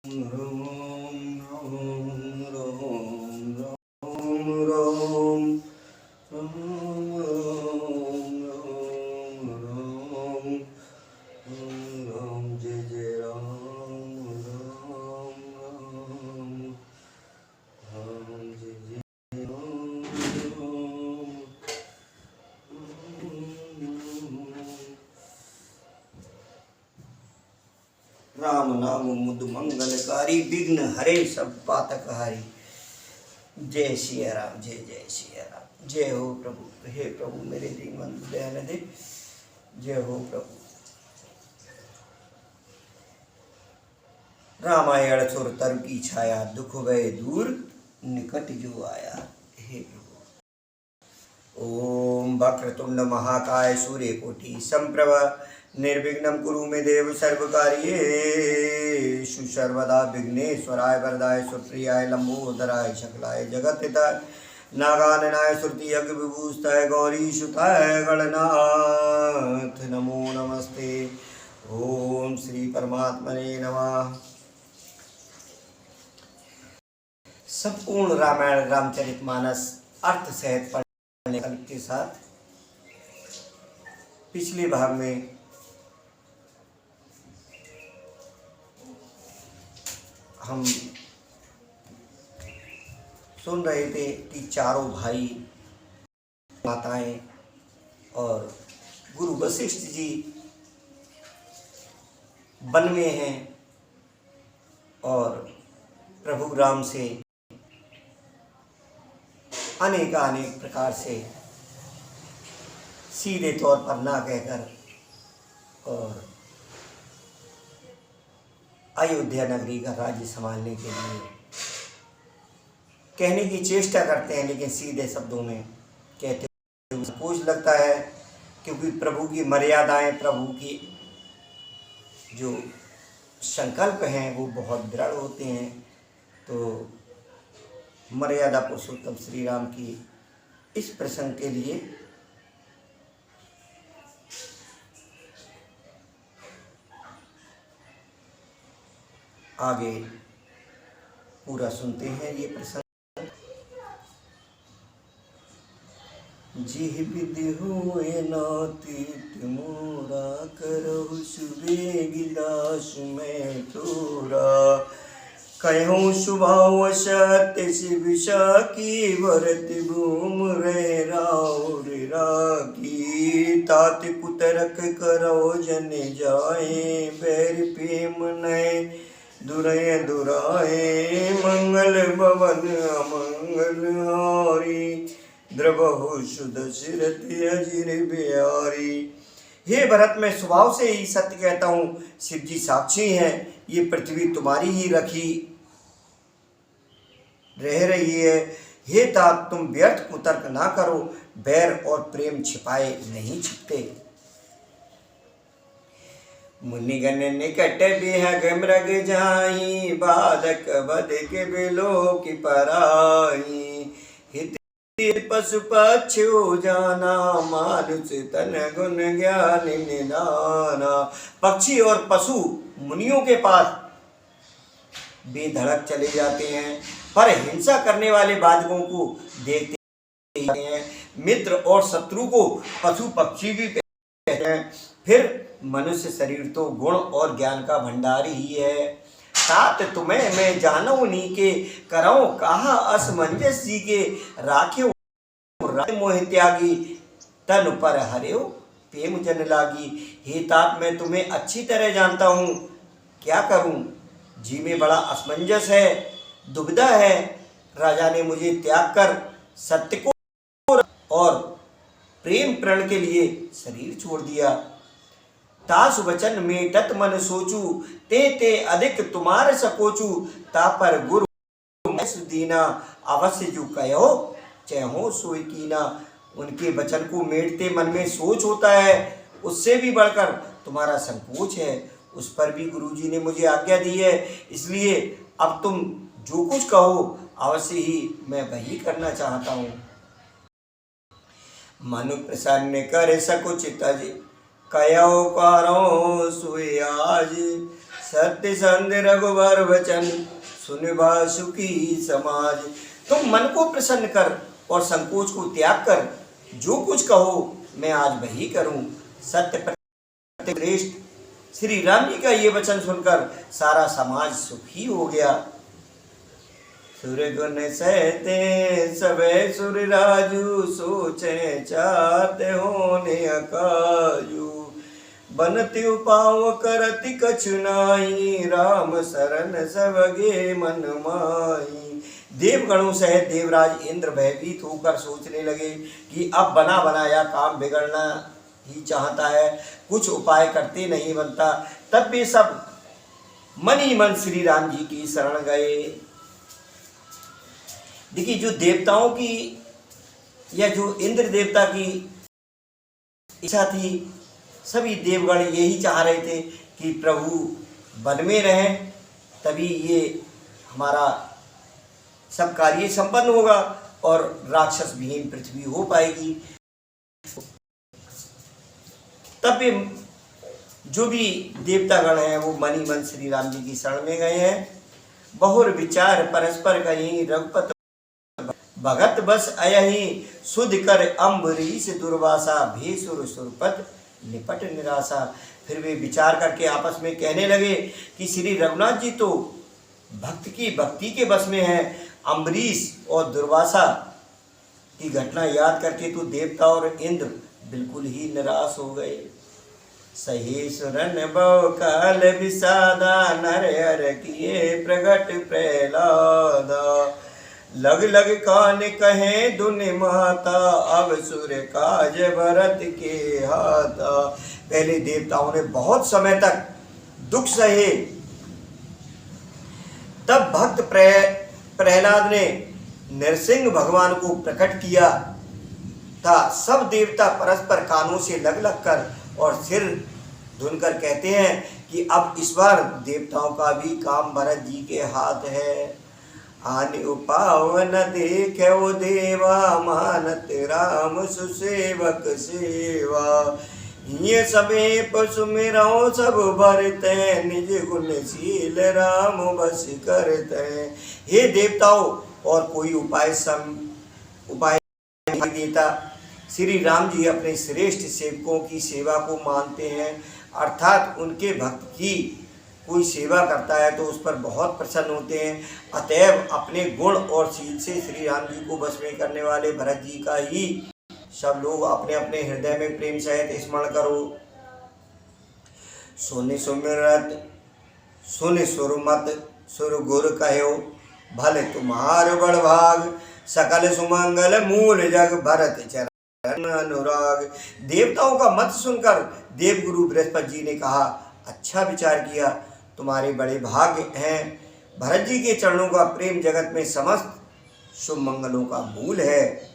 रोम रोम रोम रोम रोम रोम रोम रोम रोम जय जय राम राम राम राम जय जय राम राम नाम मुद मंगलकारी विघ्न हरे सब पातक हारी। जय श्री राम, जय जय श्री राम। जय हो प्रभु। हे प्रभु मेरे दीनबंधु दयानिधि, जय हो प्रभु। रामायण सुर तरु की छाया, दुख भय दूर निकट जो आया। हे प्रभु। ओम वक्रतुंड महाकाय सूर्यकोटि समप्रभा निर्विघ्नं कुरु मे देव सर्वकार्येषु सर्वदा। विघ्नेश्वराय वरदाय सुप्रियाय लंबोदराय सकलाय जगत्हिताय नागाननाय श्रुति यज्ञ विभूषिताय गौरीसुताय गणनाथ नमो नमस्ते। ओम श्री परमात्मने नमः। संपूर्ण रामायण रामचरितमानस अर्थ सहित पढ़ने के साथ पिछले भाग में हम सुन रहे थे कि चारों भाई माताएं और गुरु वशिष्ठ जी वन में हैं और प्रभु राम से अनेक प्रकार से सीधे तौर पर ना कहकर और अयोध्या नगरी का राज्य संभालने के लिए कहने की चेष्टा करते हैं, लेकिन सीधे शब्दों में कहते हैं। संकोच लगता है क्योंकि प्रभु की मर्यादाएं, प्रभु की जो संकल्प हैं वो बहुत दृढ़ होते हैं। तो मर्यादा पुरुषोत्तम श्री राम की इस प्रसंग के लिए आगे पूरा सुनते हैं ये प्रसंग। जिह विधि होए नाती तिमोरा, करहु सुबेग दास मैं तोरा। कहूँ स्वभाव सत्य शिव साकी, भरत भूम रे राउर राखी। तात कुतरक करो जन जाए, बैर प्रेम नय दुरय दुराए। मंगल भवन अमंगल हारी, द्रवहु सुदशरथ अजिर बिहारी। हे भरत, मैं स्वभाव से ही सत्य कहता हूँ, शिव जी साक्षी हैं। ये पृथ्वी तुम्हारी ही रखी रह रही है। हे तात, तुम व्यर्थ कुतर्क ना करो, बैर और प्रेम छिपाए नहीं छिपते। मुनिगण निकट बिहग मृग जाई, बाधक बध के बिलो की पराई। हित पशु पक्षु जाना, मानुष तन गुण ज्ञान निदाना। पक्षी और पशु मुनियों के पास बेधड़क चले जाते हैं, पर हिंसा करने वाले बाधकों को देखते हैं। मित्र और शत्रु को पशु पक्षी भी कहते हैं। फिर मनुष्य शरीर तो गुण और ज्ञान का भंडार ही है। तात तुम्हें मैं जानू नी के, करऊं कहा असमंजस जी के। राख्यो मोह त्यागी, तन पर हरियो प्रेम जन लागी। हे तात, मैं तुम्हें अच्छी तरह जानता हूँ, क्या करूँ जी में बड़ा असमंजस है, दुविधा है। राजा ने मुझे त्याग कर सत्य को और प्रेम प्रण के लिए शरीर छोड़ दिया। तासु वचन मेटत मन सोचू, ते अधिक तुम्हारे सकोचू। ता पर गुरु दीना, अवश्य जो कहो चहो सोई कीना। उनके वचन को मेटते मन में सोच होता है, उससे भी बढ़कर तुम्हारा संकोच है। उस पर भी गुरुजी ने मुझे आज्ञा दी है, इसलिए अब तुम जो कुछ कहो अवश्य ही मैं वही करना चाहता हूँ। मनु प्रसन्न कर सकुच तज, कयो करो सुय आज। सत्य संध रघुवर वचन सुनिभा सुखी समाज। तुम मन को प्रसन्न कर और संकोच को त्याग कर जो कुछ कहो मैं आज वही करूं। सत्य प्रत्येक श्रेष्ठ। श्री राम जी का ये वचन सुनकर सारा समाज सुखी हो गया। सुर गुण सहते सबे सुर राजू सोचे चाहते होने अकाजू। बनति उपाव करति कछु नाई राम शरण सबगे मन माई। देवगणों सहित देवराज इंद्र भयभीत होकर सोचने लगे कि अब बना बनाया काम बिगड़ना ही चाहता है, कुछ उपाय करते नहीं बनता। तब वे सब मन ही मन श्री राम जी की शरण गए। देखिए, जो देवताओं की या जो इंद्र देवता की इच्छा थी, सभी देवगण यही चाह रहे थे कि प्रभु वन में रहें, तभी ये हमारा सब कार्य संपन्न होगा और राक्षस विहीन पृथ्वी हो पाएगी। तब भी जो भी देवतागण हैं वो मन ही मन श्री राम जी की शरण में गए हैं। बहुर विचार परस्पर कहीं रघुपत भगत बस अयहि सुध कर अम्बरीश दुर्वासा भेसुर सुरपत निपट निराशा। फिर वे विचार करके आपस में कहने लगे कि श्री रघुनाथ जी तो भक्त की भक्ति के बस में हैं। अम्बरीश और दुर्वासा की घटना याद करके तो देवता और इंद्र बिल्कुल ही निराश हो गए। सही सुरन बहु काल विषादा नर हर किए प्रगट प्रहलादा। लग लग कान कहे दुनि माता अब सुर काज भरत के हाथा। पहले देवताओं ने बहुत समय तक दुख सहे, तब भक्त प्रहलाद ने नरसिंह भगवान को प्रकट किया था। सब देवता परस्पर कानों से लग लग कर और सिर धुनकर कहते हैं कि अब इस बार देवताओं का भी काम भरत जी के हाथ है। आनि उपावन देखे वो देवा मानत राम सुसेवक सेवा। ये सबे पशु मेराओ सब भरते निज गुणशील राम बस करते। हे देवताओं, और कोई उपाय नहीं देता। श्री राम जी अपने श्रेष्ठ सेवकों की सेवा को मानते हैं, अर्थात उनके भक्त की कोई सेवा करता है तो उस पर बहुत प्रसन्न होते हैं। अतएव अपने गुण और शील से श्री राम जी को बस में करने वाले भरत जी का ही सब लोग अपने अपने हृदय में प्रेम सहित स्मरण करो। सुनि सुमिरत सुनि सुरमत सुर गुर कहो भले तुम्हार बड़ भाग। सकल सुमंगल मूल जग भरत चरण अनुराग। देवताओं का मत सुनकर देवगुरु बृहस्पति जी ने कहा, अच्छा विचार किया, तुम्हारे बड़े भाग्य हैं। भरत जी के चरणों का प्रेम जगत में समस्त शुभ मंगलों का मूल है।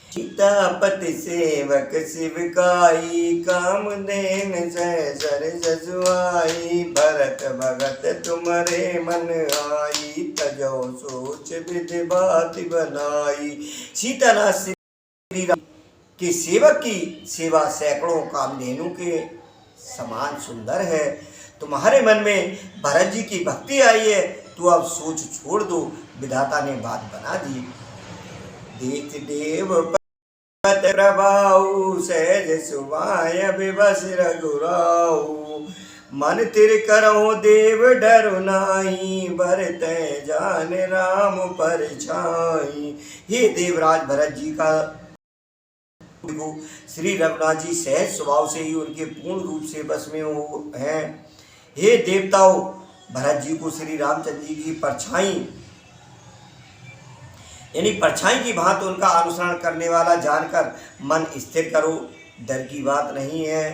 सीतापति सेवक शिवकाई कामधेन सर जजुआई। भरत भगत तुम्हारे मन आई तजो सोच विधि बात बनाई। सीतानाथ श्री राम के सेवक की सेवा सैकड़ों कामधेनु के समान सुंदर है। तुम्हारे मन में भरत जी की भक्ति आई है तो अब सोच छोड़ दो, विधाता ने बात बना दी। देख देव प्रभाऊ सहज सुभाय विवश रघुराऊ। मन तिर करो देव डरु नाई भरत जान राम पर छाई। हे देवराज भरत जी का श्री रघुनाथ जी सहज स्वभाव से ही उनके पूर्ण रूप से बस में हैं। हे देवताओं, भरत जी को श्री रामचंद्र जी की परछाई यानी परछाई की भांति उनका अनुसरण करने वाला जानकर मन स्थिर करो, डर की बात नहीं है।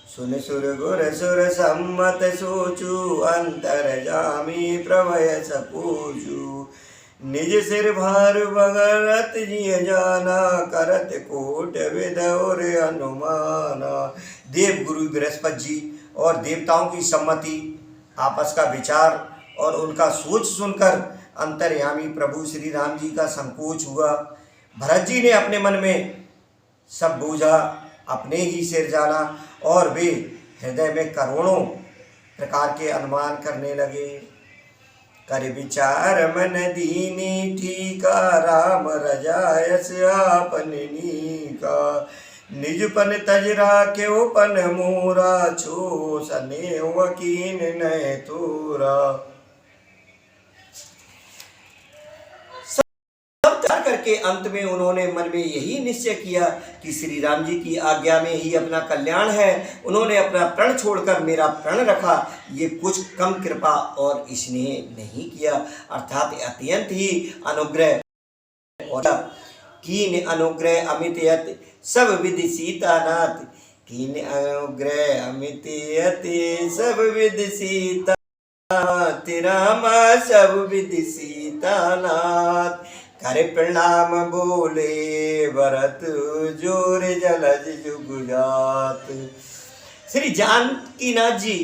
सुन सुर गुर सुर सम्मत सोचू अंतर जामी प्रभय सपूजू। निज सिर भार भगत जी जाना करत कोट विद और अनुमाना। देव गुरु बृहस्पति जी और देवताओं की सम्मति, आपस का विचार और उनका सोच सुनकर अंतर्यामी प्रभु श्री राम जी का संकोच हुआ। भरत जी ने अपने मन में सब बूझा, अपने ही सिर जाना और वे हृदय में करोड़ों प्रकार के अनुमान करने लगे। कर विचार मन दीनी ठीका, राम रजायस आपन नीका। निजपन तजरा क्यों पन मोरा, छो सने वकीन नय तोरा। करके अंत में उन्होंने मन में यही निश्चय किया कि श्री राम जी की आज्ञा में ही अपना कल्याण है। उन्होंने अपना प्रण छोड़कर मेरा प्रण रखा। ये कुछ कम कृपा और स्नेह नहीं किया, अर्थात अत्यंत ही अनुग्रह। और कीन अनुग्रह अमित यत सब विधि सीतानाथ। कीन अनुग्रह अमित यत सब विधि सीतानाथ। रामा सब विधि सीतानाथ। करे प्रणाम बोले भरत, जोर जलज जुगुजात। श्री जानकीनाथ जी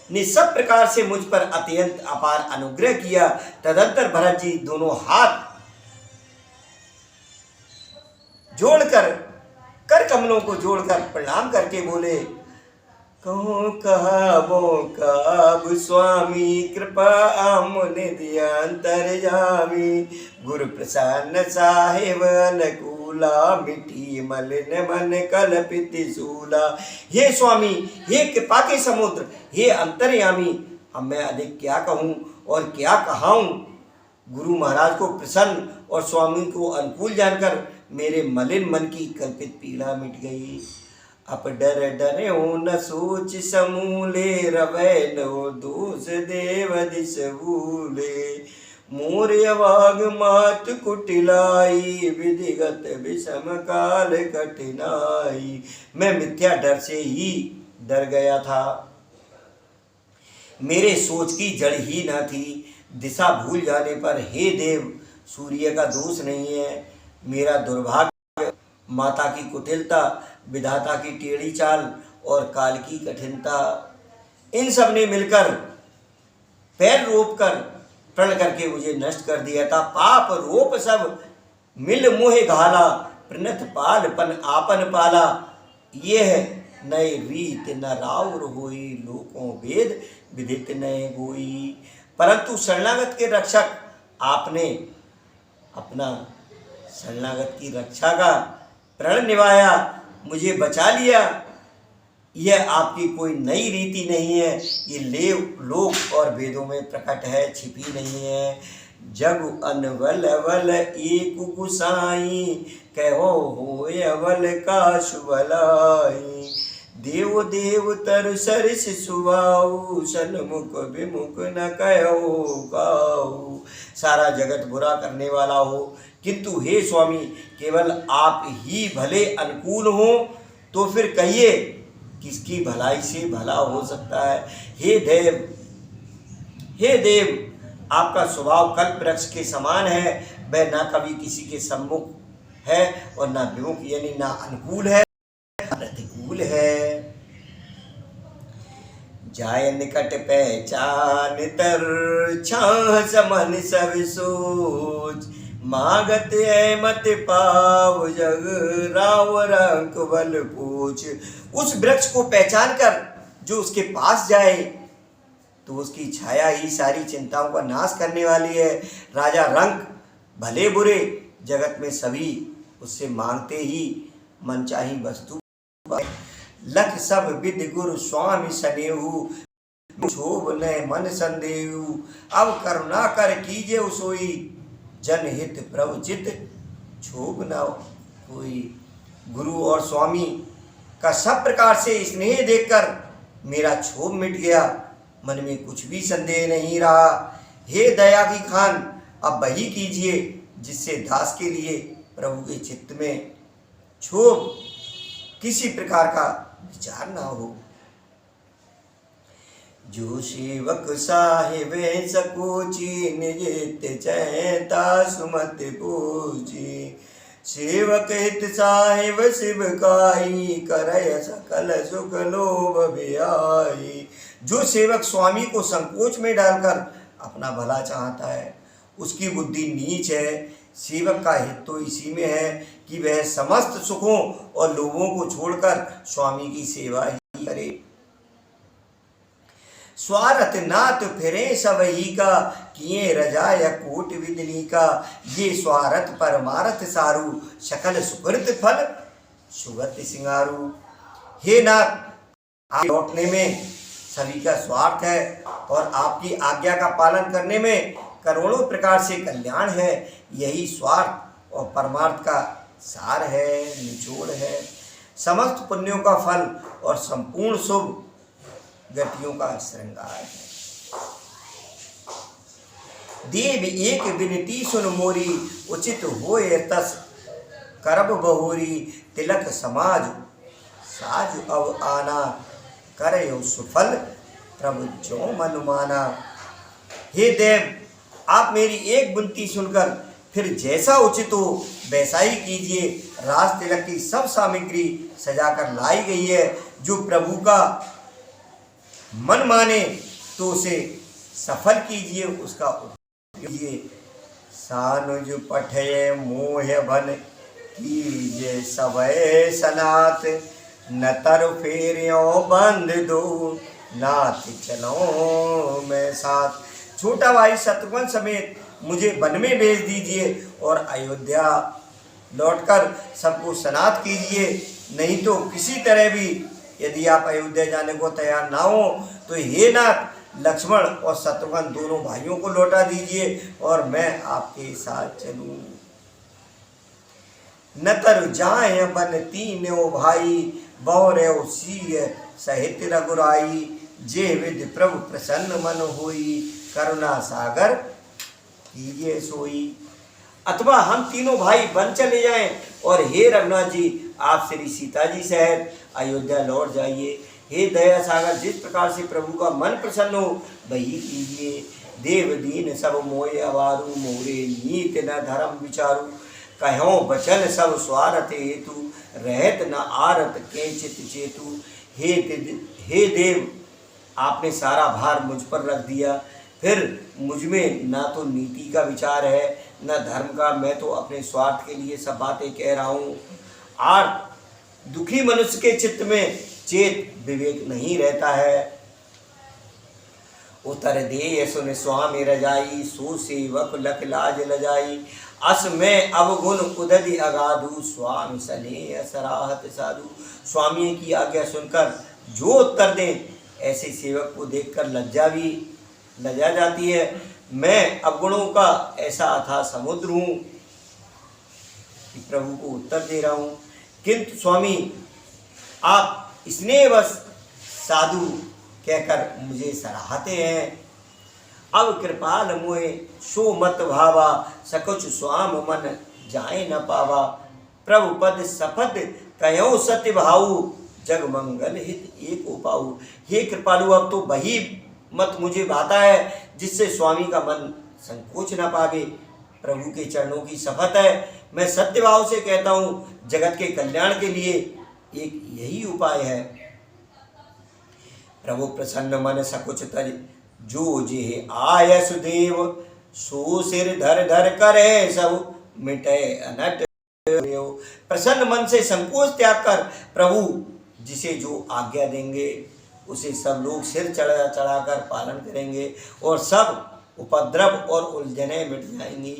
ने सब प्रकार से मुझ पर अत्यंत अपार अनुग्रह किया। तदंतर भरत जी दोनों हाथ जोड़कर, कर कमलों को जोड़कर प्रणाम करके बोले, कहो कहाबो काब स्वामी, कृपा आमुनि दियांतर जामी। गुरु प्रसन्न साहेब अनुकूला, मिठी मलिन मन कल्पित सूला। हे स्वामी, हे कृपा के समुद्र, हे अंतर्यामी, अब मैं अधिक क्या कहूँ और क्या कहाऊँ। गुरु महाराज को प्रसन्न और स्वामी को अनुकूल जानकर मेरे मलिन मन की कल्पित पीड़ा मिट गई। अब डर डरे न सोच समूले, रवै नो दोष देव दिस भूले। मोर अवाग मात कुटिलाई, विधिगत विषम काल कठिनाई। मैं मिथ्या डर से ही डर गया था, मेरे सोच की जड़ ही न थी। दिशा भूल जाने पर हे देव, सूर्य का दोष नहीं है, मेरा दुर्भाग्य, माता की कुटिलता, विधाता की टेढ़ी चाल और काल की कठिनता, इन सब ने मिलकर पैर रोप कर प्रण करके मुझे नष्ट कर दिया था। पाप रोप सब मिल मोहे घाला, प्रणत पाल पन आपन पाला। यह नए रीत न राउर होई, लोकों वेद विदित नए गोई। परंतु शरणागत के रक्षक आपने अपना शरणागत की रक्षा का प्रण निभाया, मुझे बचा लिया। यह आपकी कोई नई रीति नहीं है, ये लेव लोक और वेदों में प्रकट है, छिपी नहीं है। जग अनवल वल एक गुसाई, कहो होय अवल का शुभलाई। देव देव तर सरिस सुवाऊ, सन्मुख विमुख न कहो गाऊ। सारा जगत बुरा करने वाला हो, किंतु हे स्वामी, केवल आप ही भले अनुकूल हो, तो फिर कहिए किसकी भलाई से भला हो सकता है। हे देव, आपका स्वभाव कल्प वृक्ष के समान है। वह ना कभी किसी के सम्मुख है और ना विमुख, यानी ना अनुकूल है ना प्रतिकूल है। जाय निकट पहचान तर, छाह समन सब सोच। मागत है मत पाव जग, राव रंक बल पूछ। उस वृक्ष को पहचान कर जो उसके पास जाए, तो उसकी छाया ही सारी चिंताओं का नाश करने वाली है। राजा रंक भले बुरे जगत में सभी उससे मांगते ही मनचाही वस्तु। लख सब विद गुरु स्वामी सनेहु, क्षोभ न मन संदेहु। अब करुणा कर कीजे सोई, जनहित प्रभु चित क्षोभ न कोई। गुरु और स्वामी का सब प्रकार से स्नेह देखकर मेरा क्षोभ मिट गया, मन में कुछ भी संदेह नहीं रहा। हे दया की खान, अब वही कीजिए जिससे दास के लिए प्रभु के चित्त में क्षोभ किसी प्रकार का विचार ना हो। जो सेवक साहिब सकोची, निजित चैता सुमत पूजी। सेवक हित साहिब शिव काई, करय सकल सुख लोभ बियाई। जो सेवक स्वामी को संकोच में डालकर अपना भला चाहता है, उसकी बुद्धि नीच है। सेवक का हित तो इसी में है कि वह समस्त सुखों और लोभों को छोड़कर स्वामी की सेवा ही करे। स्वार्थ नाथ फिरे सब ही का, किए रजाय कोट विदनी का। ये स्वार्थ परमार्थ सारू, सकल सुकृत फल सुगत सिंगारू। हे नाथ, आप लौटने में सभी का स्वार्थ है और आपकी आज्ञा का पालन करने में करोड़ों प्रकार से कल्याण है। यही स्वार्थ और परमार्थ का सार है, निचोड़ है। समस्त पुण्यों का फल और संपूर्ण शुभ गतियों का श्रृंगार है। देव एक विनती सुन मोरी, उचित होए तस करब बहोरी। तिलक समाज साज अब आना, करयो सुफल प्रभु जो मन माना। हे देव, आप मेरी एक विनती सुनकर फिर जैसा उचित हो वैसा ही कीजिए। राज तिलक की सब सामग्री सजाकर लाई गई है। जो प्रभु का मन माने तो उसे सफल कीजिए, उसका उपयोग कीजिए। सानुज पठय मोह बन, कीजिए सबय सनात। न तर फेरियो बंद दो, नाथ चलो मैं साथ। छोटा भाई शत्रुघ्न समेत मुझे वन में भेज दीजिए और अयोध्या लौटकर सबको सनात कीजिए। नहीं तो किसी तरह भी यदि आप अयोध्या जाने को तैयार ना हो तो हे नाथ, लक्ष्मण और शत्रुघ्न दोनों भाइयों को लौटा दीजिए और मैं आपके साथ चलूं। न तर जाए बन तीनों भाई, बौरे सीय सहित रघुराई। जे विद प्रभु प्रसन्न मन होई, करुणा सागर कीजिए सोई। अथवा हम तीनों भाई वन चले जाएं और हे रघुनाथ जी, आप श्री सीता जी सहित अयोध्या लौट जाइए। हे दया सागर, जिस प्रकार से प्रभु का मन प्रसन्न हो वही कीजिए। देव दीन सब मोय अवारू, मोरे नीत न धर्म विचारू। कहो बचन सब स्वार्थ हेतु, रहत न आरत के चित चेतु। हे देव, आपने सारा भार मुझ पर रख दिया। फिर मुझ में ना तो नीति का विचार है न धर्म का। मैं तो अपने स्वार्थ के लिए सब बातें कह रहा हूँ। आर्त दुखी मनुष्य के चित्त में चेत विवेक नहीं रहता है। उतर दे सुन स्वामी रजाई, सो सेवक लख लाज लजाई। अस में अवगुण उदधि अगाधु, स्वामी सने सराहत साधु। स्वामी की आज्ञा सुनकर जो उत्तर दें, ऐसे सेवक को देखकर लज्जा जाती है। मैं अवगुणों का ऐसा अथाह समुद्र हूँ कि प्रभु को उत्तर दे रहा हूँ, किंतु स्वामी आप स्नेहवश साधु कहकर मुझे सराहते हैं। अब कृपाल मोहे सो मत भावा, सकुच स्वाम मन जाए न पावा। प्रभु पद सपद कहो सत्य भाऊ, जग मंगल हित एक उपाऊ। हे कृपालु, अब तो वही मत मुझे भाता है जिससे स्वामी का मन संकोच न पावे। प्रभु के चरणों की शपथ है, मैं सत्य भाव से कहता हूँ, जगत के कल्याण के लिए एक यही उपाय है। प्रभु प्रसन्न मन सकुच तज, जो जे आय सुदेव। सो सिर धर धर करे सब, मिटे अनट। प्रसन्न मन से संकोच त्याग कर प्रभु जिसे जो आज्ञा देंगे उसे सब लोग सिर चढ़ा चढ़ाकर पालन करेंगे और सब उपद्रव और उलझने मिट जाएंगी।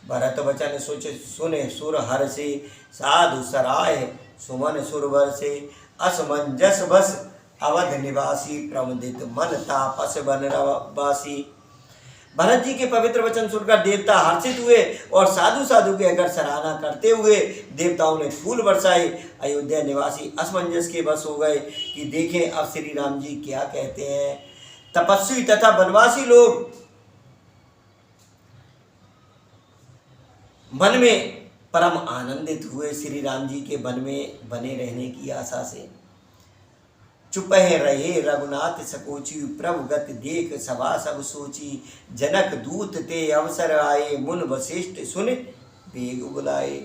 भरत वचन सोच सुने सुर हर से, साधु सराय सुमन सुरवर से। असमंजस बस अवध निवासी, प्रमुदित मन तापस बन वासी। भरत जी के पवित्र वचन सुनकर देवता हर्षित हुए और साधु साधु के अगर सराहना करते हुए देवताओं ने फूल बरसाए। अयोध्या निवासी असमंजस के बस हो गए कि देखें अब श्री राम जी क्या कहते हैं। तपस्वी तथा वनवासी लोग मन में परम आनंदित हुए श्री राम जी के वन में बने रहने की आशा से। चुपह रहे रघुनाथ सकोची, प्रभु गति देख सभा सब सोची। जनक दूत ते अवसर आए, मुन वशिष्ठ सुन बेग बुलाए।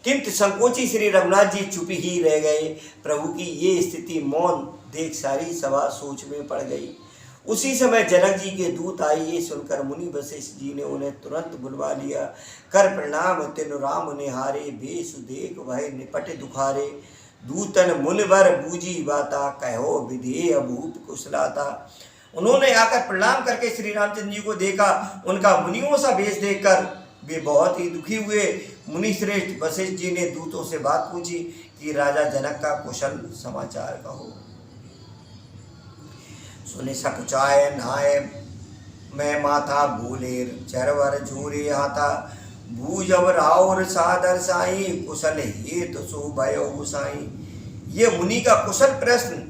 किंतु संकोची श्री रघुनाथ जी चुप ही रह गए। प्रभु की ये स्थिति मौन देख सारी सभा सोच में पड़ गई। उसी समय जनक जी के दूत आए। ये सुनकर मुनि वशिष्ठ जी ने उन्हें तुरंत बुलवा लिया। कर प्रणाम तिनु राम निहारे, बेसु देख भय निपट दुखारे। दूतन मुनिवर बूझी बाता, कहो विधेय भूप कुशलाता। उन्होंने आकर प्रणाम करके श्री रामचंद्र जी को देखा। उनका मुनियों सा वेश देखकर वे बहुत ही दुखी हुए। मुनि श्रेष्ठ वशिष्ठ जी ने दूतों से बात पूछी कि राजा जनक का कुशल समाचार कहो। सुने सकुचाय नाय मैं माथा भूलेर चरवर झूरे हाथा भूजब राउर सादर साई कुशल हेतु सो भयो साई। ये मुनि का कुशल प्रश्न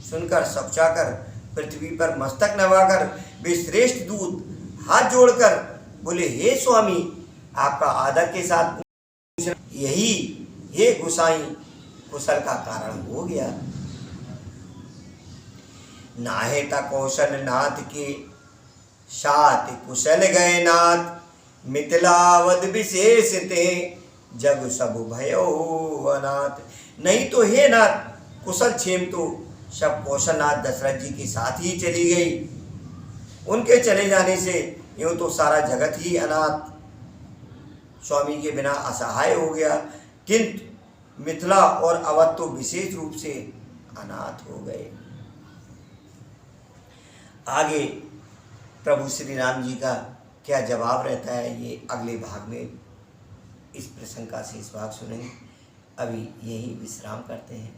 सुनकर सकुचाकर पृथ्वी पर मस्तक नवाकर वे श्रेष्ठ दूत हाथ जोड़कर बोले, हे स्वामी, आपका आदर के साथ पूछना यही हे गोसाई कुशल का कारण हो गया। नाहे ता कौशल नाथ के साथ कुशल गए नाथ मिथिलावद विशेष ते जग सब भयो अनाथ। नहीं तो हे नाथ, कुशल क्षेम तो सब कौशलनाथ दशरथ जी के साथ ही चली गई। उनके चले जाने से यूं तो सारा जगत ही अनाथ स्वामी के बिना असहाय हो गया, किंतु मिथिला और अवध तो विशेष रूप से अनाथ हो गए। आगे प्रभु श्री राम जी का क्या जवाब रहता है ये अगले भाग में इस प्रसंग का शेष भाग सुनेंगे। अभी यही विश्राम करते हैं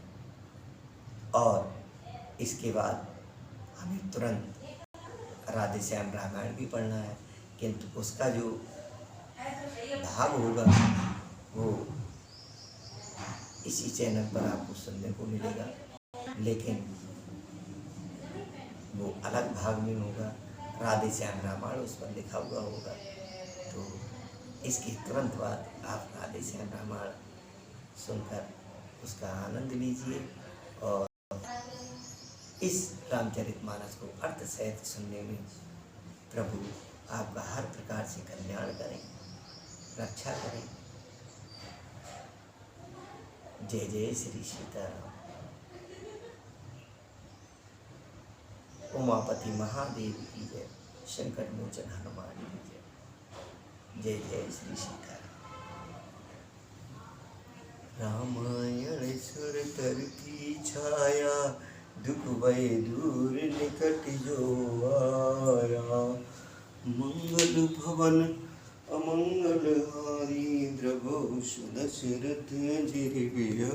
और इसके बाद हमें तुरंत राधे श्याम रामायण भी पढ़ना है, किंतु उसका जो भाग होगा वो इसी चैनल पर आपको सुनने को मिलेगा, लेकिन वो अलग भाग में होगा। राधे श्याम रामायण उस पर लिखा हुआ होगा, तो इसके तुरंत बाद आप राधे श्याम रामायण सुनकर उसका आनंद लीजिए और इस रामचरितमानस को अर्थ सहित सुनने में प्रभु आपका हर प्रकार से कल्याण करें, रक्षा करें। जय जय श्री सीताराम। उमापति महादेव की जय, संकट मोचन हनुमान की जय। जय जय श्री सीताराम। रामायण सुर तर की छाया दुख भय दूर निकट जो आया। मंगल भवन अमंगल हारी द्रभो सुदशरथ जिर